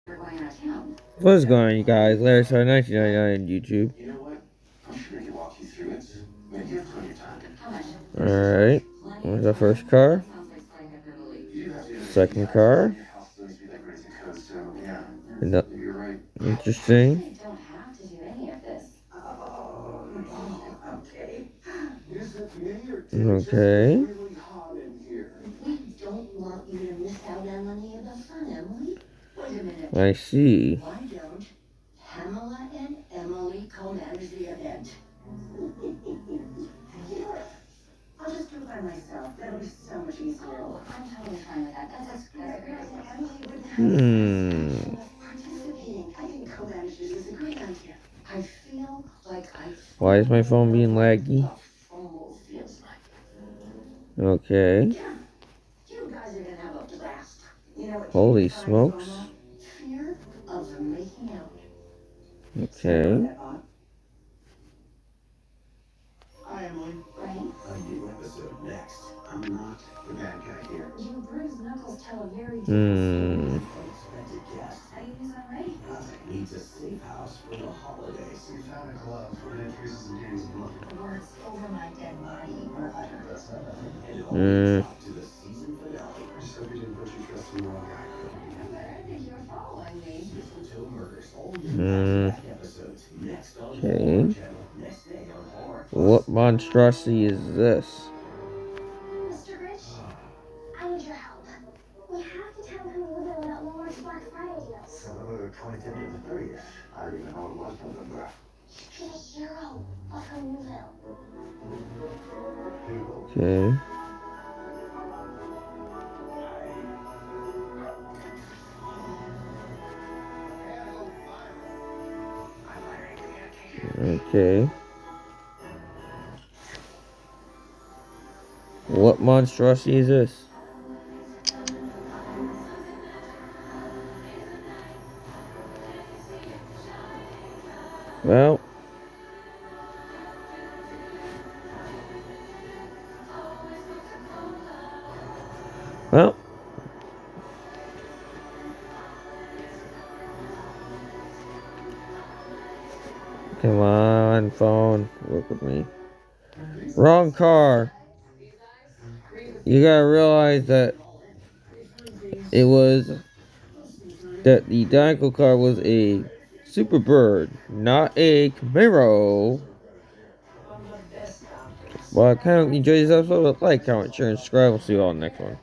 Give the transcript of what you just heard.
What's going on, you guys? Larry Star 1999 on YouTube. You know what? I should maybe walk you through it. Man, you have plenty of time. Alright. There's our first car. You do have to Second car. your house doesn't be that great as it could, so yeah. No- Maybe you're right. Interesting. Okay. Is it me or did it just Okay. get really hot in here? We don't want you to miss out on any of the fun, Emily. Wait a minute. I see. Why don't Pamela and Emily co-manage the event? You know what? I'll just do it by myself. That'll be so much easier. Oh, I'm totally fine with that. That's a great idea. Emily would have participating. I think co-managers is a great idea. I feel like Why is my phone being laggy? almost feels like. Okay. Yeah. You guys are gonna have a blast. You know what? Holy smokes. Fear of making out. Okay. Hi, Emily. Right? A new episode next. I'm not the bad guy here. You bruised knuckles tell a very Unexpected guest. How do you use that right? Needs a safe house for the holidays. We found a glove that traces some Danny's blood. The words over my dead body were uttered. That's not nothing. And it all leads up to the season finale. I just hope you didn't put your trust in the wrong guy. I think you're following me. Mistletoe Murders. All new back episodes. Next on the Okay. Horror Channel. Next day on Horror. What monstrosity is this? Mr. Rich, I need your help. We have to tell him we're going to Walmart's Black Friday deals. November 25th to the 30th. I don't even know what it was November. Be the hero of her new film. Okay. Okay. What monstrosity is this? Well. Well. Come on, phone. Work with me. Wrong car. You gotta realize that the Dinoco car was a Super Bird, not a Camaro. Well, I kind of enjoyed this episode. Like, comment, share, and subscribe. We'll see you all in the next one.